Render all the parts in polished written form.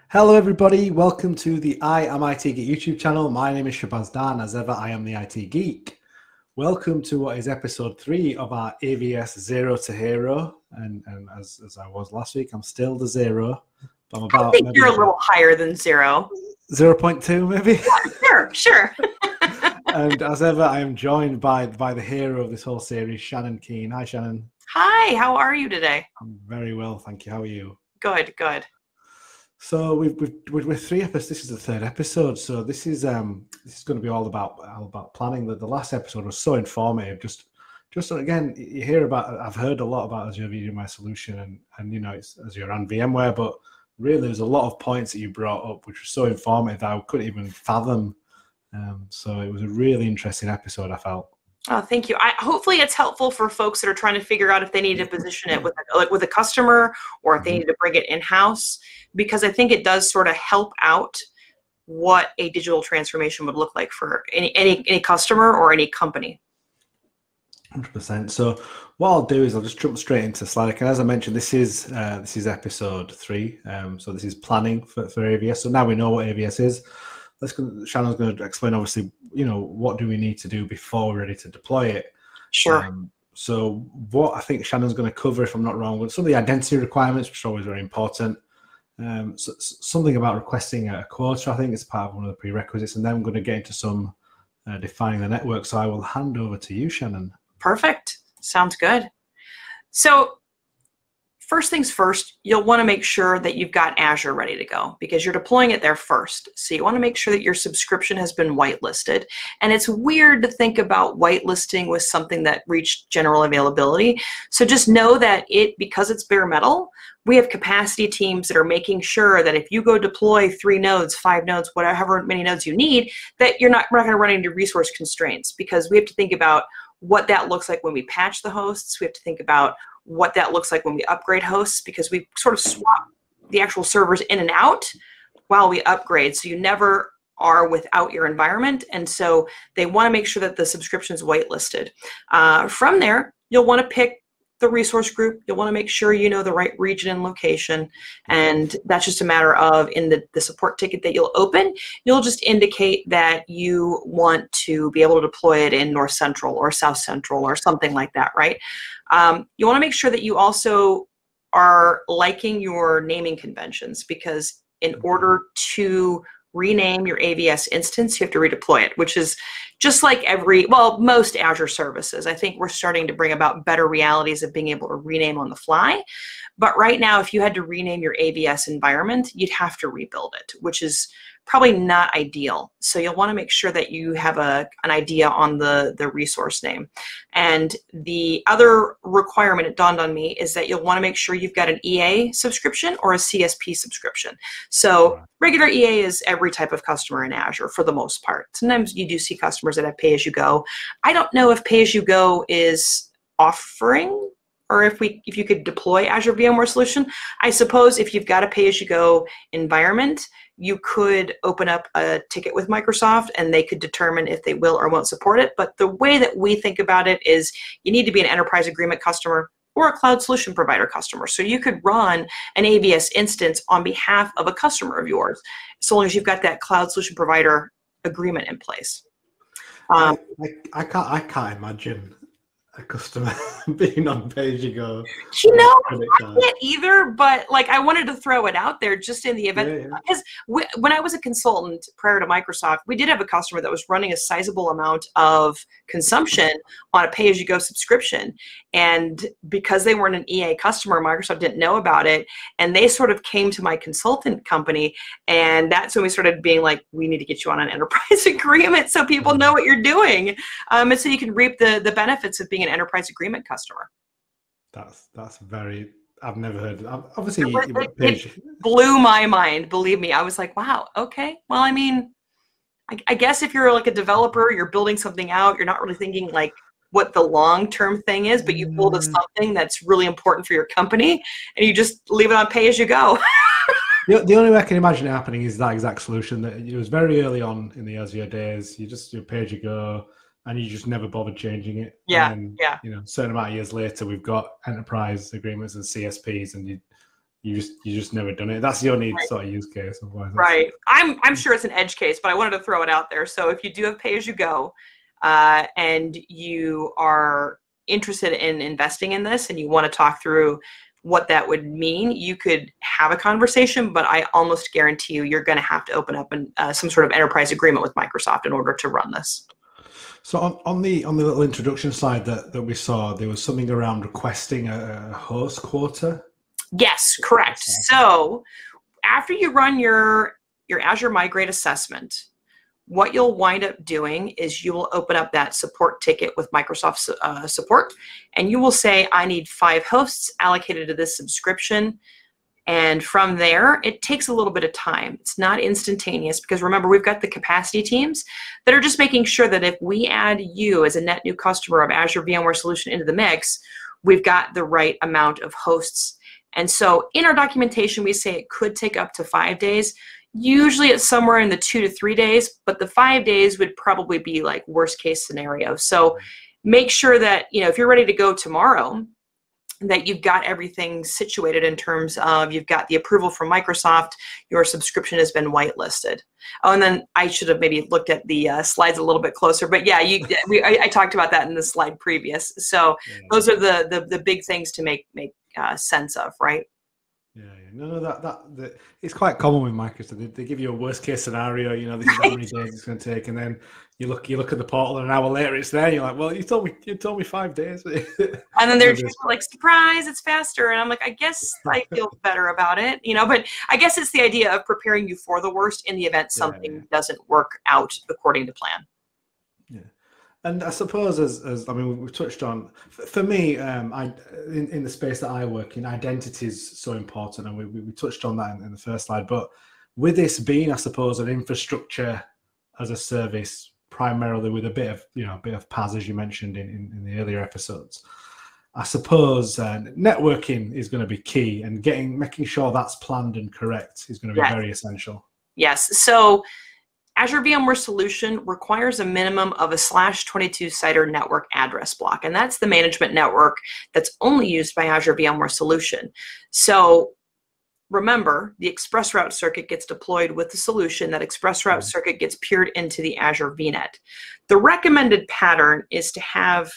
Hello everybody, welcome to the I Am IT Geek YouTube channel. My name is Shabazz Dan. As ever, I am the IT Geek. Welcome to what is episode 3 of our AVS Zero to Hero. And as I was last week, I'm still the zero. But I'm about, I think you're a little higher than zero. 0.2 maybe? Yeah, sure. And as ever, I am joined by the hero of this whole series, Shannon Keane. Hi Shannon. Hi, how are you today? I'm very well, thank you. How are you? Good, good. So we're 3 episodes. This is the 3rd episode. So this is going to be all about planning. The last episode was so informative. Just again, you hear about. I've heard a lot about Azure VMware Solution and you know it's Azure and VMware, but really there's a lot of points that you brought up which were so informative that I couldn't even fathom. So it was a really interesting episode, I felt. Oh, thank you. Hopefully it's helpful for folks that are trying to figure out if they need to position it with a customer or if they need to bring it in-house, because I think it does sort of help out what a digital transformation would look like for any customer or any company. 100%. So what I'll do is I'll just jump straight into slide. And as I mentioned, this is episode 3. So this is planning for AVS. So now we know what AVS is. Shannon's going to explain, obviously, you know, what do we need to do before we're ready to deploy it. Sure. So what I think Shannon's going to cover, if I'm not wrong, with some of the identity requirements, which are always very important. So something about requesting a quota, I think, is part of one of the prerequisites. And then I'm going to get into some defining the network. So I will hand over to you, Shannon. Perfect. Sounds good. So first things first, you'll want to make sure that you've got Azure ready to go because you're deploying it there first. So you want to make sure that your subscription has been whitelisted. And it's weird to think about whitelisting with something that reached general availability. So just know that because it's bare metal, we have capacity teams that are making sure that if you go deploy 3 nodes, 5 nodes, whatever many nodes you need, that we're not going to run into resource constraints, because we have to think about what that looks like when we patch the hosts. We have to think about what that looks like when we upgrade hosts, because we sort of swap the actual servers in and out while we upgrade. So you never are without your environment. And so they want to make sure that the subscription is whitelisted. From there, you'll want to pick the resource group. You'll want to make sure you know the right region and location. And that's just a matter of, in the support ticket that you'll open, you'll just indicate that you want to be able to deploy it in North Central or South Central or something like that, right? You want to make sure that you also are liking your naming conventions, because in order to rename your AVS instance, you have to redeploy it, which is just like most Azure services. I think we're starting to bring about better realities of being able to rename on the fly. But right now, if you had to rename your AVS environment, you'd have to rebuild it, which is probably not ideal. So you'll want to make sure that you have an idea on the resource name. And the other requirement, it dawned on me, is that you'll want to make sure you've got an EA subscription or a CSP subscription. So regular EA is every type of customer in Azure for the most part. Sometimes you do see customers that have pay-as-you-go. I don't know if pay-as-you-go is offering, or if you could deploy Azure VMware Solution. I suppose if you've got a pay-as-you-go environment, you could open up a ticket with Microsoft and they could determine if they will or won't support it. But the way that we think about it is you need to be an enterprise agreement customer or a cloud solution provider customer. So you could run an AVS instance on behalf of a customer of yours, so long as you've got that cloud solution provider agreement in place. I can't imagine a customer being on pay-as-you-go. You know, I can't either, but like I wanted to throw it out there just in the event, because when I was a consultant prior to Microsoft, we did have a customer that was running a sizable amount of consumption on a pay-as-you-go subscription. And because they weren't an EA customer, Microsoft didn't know about it. And they sort of came to my consultant company, and that's when we started being like, we need to get you on an enterprise agreement so people know what you're doing. And so you can reap the benefits of being an enterprise agreement customer. That's very, I've never heard of. Obviously, it blew my mind. Believe me, I was like, wow, okay. Well, I mean, I guess if you're like a developer, you're building something out, you're not really thinking like what the long-term thing is, but you build something that's really important for your company and you just leave it on pay as you go. The only way I can imagine it happening is that exact solution. That it was very early on in the Azure days. You pay as you go, and you just never bothered changing it. You know, a certain amount of years later, we've got enterprise agreements and CSPs, and you just never done it. That's the only sort of use case. Right. I'm sure it's an edge case, but I wanted to throw it out there. So if you do have pay-as-you-go, and you are interested in investing in this and you want to talk through what that would mean, you could have a conversation, but I almost guarantee you're going to have to open up some sort of enterprise agreement with Microsoft in order to run this. So on the little introduction slide that we saw, there was something around requesting a host quota. Yes, correct. So after you run your Azure Migrate assessment, what you'll wind up doing is you will open up that support ticket with Microsoft support, and you will say, I need 5 hosts allocated to this subscription. And from there, it takes a little bit of time. It's not instantaneous because remember, we've got the capacity teams that are just making sure that if we add you as a net new customer of Azure VMware Solution into the mix, we've got the right amount of hosts. And so in our documentation, we say it could take up to 5 days. Usually it's somewhere in the 2 to 3 days, but the 5 days would probably be like worst case scenario. So make sure that, if you're ready to go tomorrow, that you've got everything situated in terms of you've got the approval from Microsoft, your subscription has been whitelisted. Oh, and then I should have maybe looked at the slides a little bit closer, but yeah, I talked about that in the slide previous. So those are the big things to make sense of, right? Yeah. No, that it's quite common with Microsoft. They give you a worst case scenario. This is how many days it's going to take, and then you look at the portal, and an hour later it's there. And you're like, well, you told me 5 days. And then they're just like, surprise, it's faster. And I'm like, I guess I feel better about it, but I guess it's the idea of preparing you for the worst in the event something doesn't work out according to plan. Yeah. And I suppose we've touched on, for me, in the space that I work in, identity is so important, and we touched on that in the first slide. But with this being, I suppose, an infrastructure as a service, primarily with a bit of PaaS, as you mentioned in the earlier episodes, I suppose networking is going to be key, and making sure that's planned and correct is going to be very essential. Yes. So Azure VMware Solution requires a minimum of a /22 CIDR network address block, and that's the management network that's only used by Azure VMware Solution. So remember, the express route circuit gets deployed with the solution. That express route circuit gets peered into the Azure VNet. The recommended pattern is to have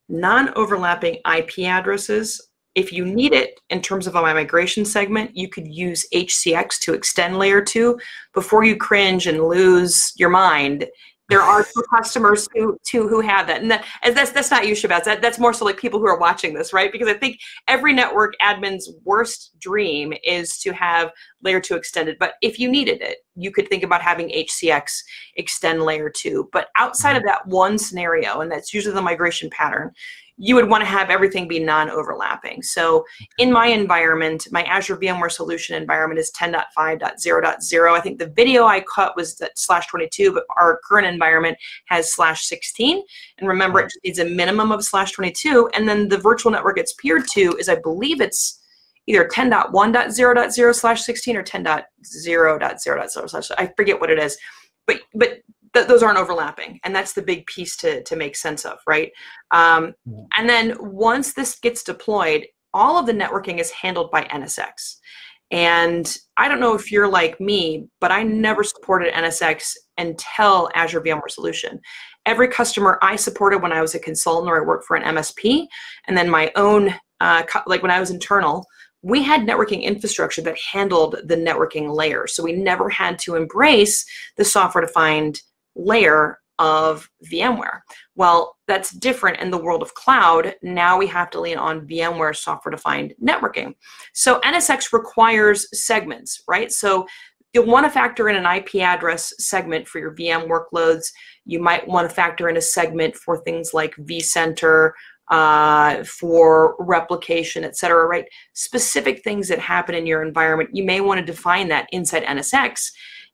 non-overlapping IP addresses. If you need it in terms of a migration segment, you could use HCX to extend layer 2. Before you cringe and lose your mind, there are some customers who have that. And that's not you, Shabazz. That's more so like people who are watching this, right? Because I think every network admin's worst dream is to have layer 2 extended. But if you needed it, you could think about having HCX extend layer 2. But outside of that one scenario, and that's usually the migration pattern, you would want to have everything be non-overlapping. So in my environment, my Azure VMware Solution environment is 10.5.0.0. I think the video I cut was that /22, but our current environment has /16. And remember, it just needs a minimum of /22. And then the virtual network it's peered to is, I believe it's either 10.1.0.0/16 or 10.0.0.0/. I forget what it is. But those aren't overlapping, and that's the big piece to make sense of, right? And then once this gets deployed, all of the networking is handled by NSX. And I don't know if you're like me, but I never supported NSX until Azure VMware Solution. Every customer I supported when I was a consultant or I worked for an MSP, and then my own, like when I was internal, we had networking infrastructure that handled the networking layer. So we never had to embrace the software-defined layer of VMware. Well, that's different in the world of cloud. Now we have to lean on VMware software-defined networking. So NSX requires segments, right? So you'll want to factor in an IP address segment for your VM workloads. You might want to factor in a segment for things like vCenter, for replication, et cetera, right? Specific things that happen in your environment, you may want to define that inside NSX.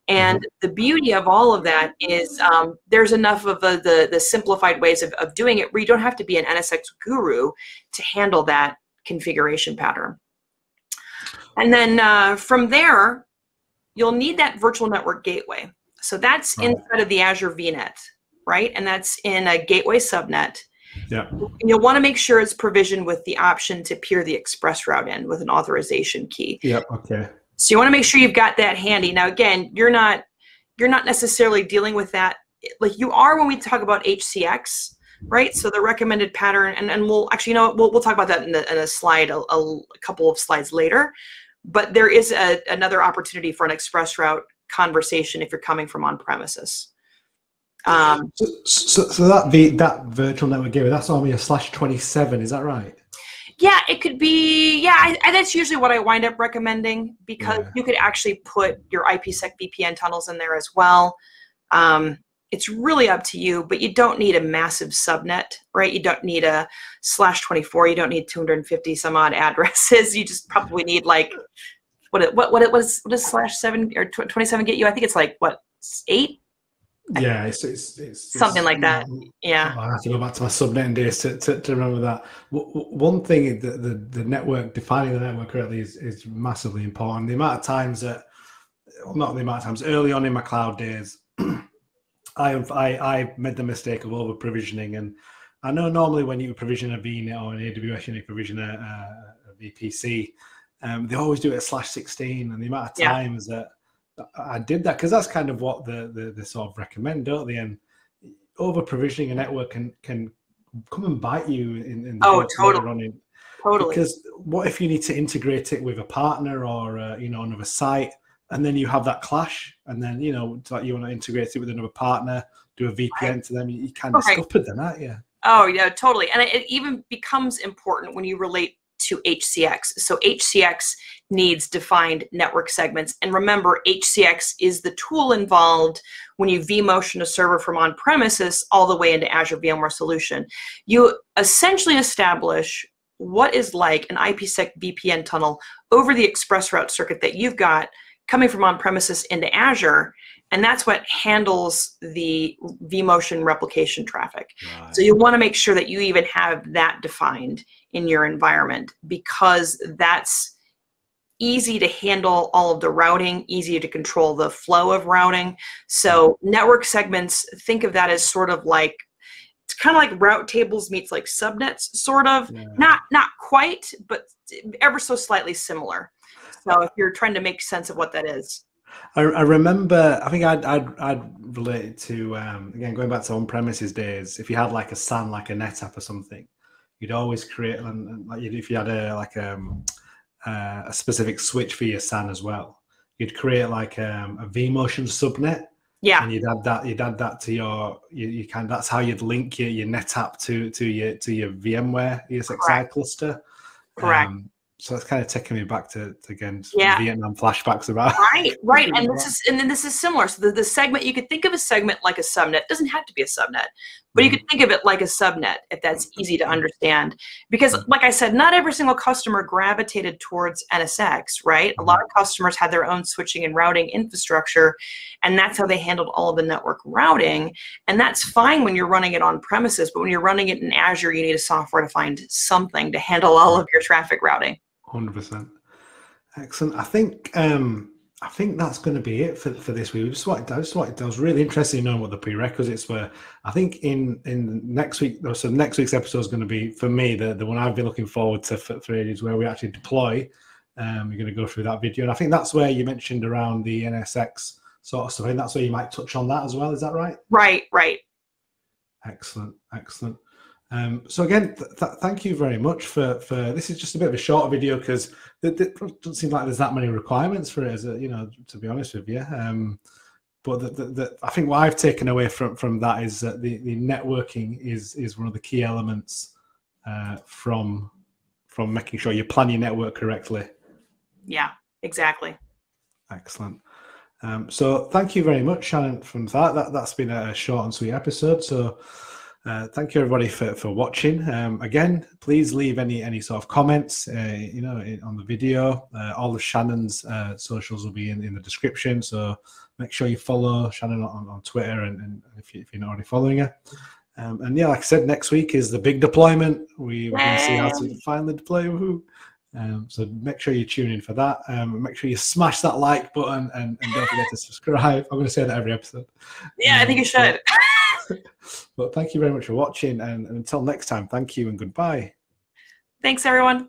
And the beauty of all of that is there's enough of the simplified ways of doing it where you don't have to be an NSX guru to handle that configuration pattern. And then from there, you'll need that virtual network gateway. So that's inside of the Azure VNet, right? And that's in a gateway subnet. Yeah. You'll want to make sure it's provisioned with the option to peer the express route in with an authorization key. Yep. Okay. So you want to make sure you've got that handy. Now, again, you're not necessarily dealing with that like you are when we talk about HCX, right? So the recommended pattern, and we'll actually, you know, we'll talk about that in a slide, a couple of slides later. But there is another opportunity for an express route conversation if you're coming from on-premises. So that virtual network gateway, that's only a /27, is that right? Yeah, it could be. Yeah, that's usually what I wind up recommending, because you could actually put your IPsec VPN tunnels in there as well. It's really up to you, but you don't need a massive subnet, right? You don't need a /24. You don't need 250 some odd addresses. You just probably need like what does /7 or 27 get you? I think it's like what, 8? Yeah, it's something like that. Yeah, I have to go back to my subnetting days to remember that. One thing, the network, defining the network correctly is massively important. The amount of times that, well, not the amount of times, early on in my cloud days, I made the mistake of over provisioning, and I know normally when you provision a VNet or an AWS, you provision a VPC, they always do it at /16, and the amount of times that I did that, because that's kind of what the sort of recommend, don't they? And over provisioning a network can come and bite you in the totally. Because what if you need to integrate it with a partner or another site, and then you have that clash, and then it's like you want to integrate it with another partner, do a VPN to them, you kind of scuppered then, aren't you? Oh yeah, totally. And it even becomes important when you relate to HCX. So HCX needs defined network segments. And remember, HCX is the tool involved when you vMotion a server from on-premises all the way into Azure VMware Solution. You essentially establish what is like an IPsec VPN tunnel over the express route circuit that you've got coming from on-premises into Azure, and that's what handles the vMotion replication traffic. Right. So you want to make sure that you even have that defined in your environment, because that's easy to handle all of the routing, easy to control the flow of routing. So network segments, think of that as sort of like, it's kind of like route tables meets like subnets, sort of. Yeah. Not quite, but ever so slightly similar. So if you're trying to make sense of what that is. I remember, I think I'd relate it to, again, going back to on-premises days, if you had like a SAN, like a NetApp or something, you'd always create, like if you had a specific switch for your SAN as well, you'd create like a vMotion subnet. Yeah. And you'd add that to your, that's how you'd link your NetApp to your VMware ESXi cluster. Correct. So it's kind of taking me back to again Vietnam flashbacks about. Right, and this is similar. So the segment, you could think of a segment like a subnet. It doesn't have to be a subnet, but you could think of it like a subnet if that's easy to understand. Because, like I said, not every single customer gravitated towards NSX, right? A lot of customers had their own switching and routing infrastructure, and that's how they handled all of the network routing. And that's fine when you're running it on premises, but when you're running it in Azure, you need a software-defined something to handle all of your traffic routing. 100%. Excellent. I think that's going to be it for this week. I was really interested in knowing what the prerequisites were. I think in next week, so next week's episode is going to be, for me, the one I've been looking forward to for ages, where we actually deploy. You're going to go through that video, and I think that's where you mentioned around the NSX sort of stuff. I think that's where you might touch on that as well. Is that right? Right. Excellent. So again, thank you very much for this. Is just a bit of a shorter video because it doesn't seem like there's that many requirements for it, to be honest with you. But I think what I've taken away from that is that the networking is one of the key elements from making sure you plan your network correctly. Yeah, exactly. Excellent. So thank you very much, Shannon, from that. That's been a short and sweet episode. So. Thank you everybody for watching. Again, please leave any sort of comments on the video. All of Shannon's socials will be in the description, so make sure you follow Shannon on Twitter and if you're not already following her. And yeah, like I said, next week is the big deployment. We're going to see how to finally deploy. So make sure you tune in for that. Make sure you smash that like button and don't forget to subscribe. I'm going to say that every episode. Yeah, I think you should. But thank you very much for watching, and until next time, thank you and goodbye. Thanks, everyone.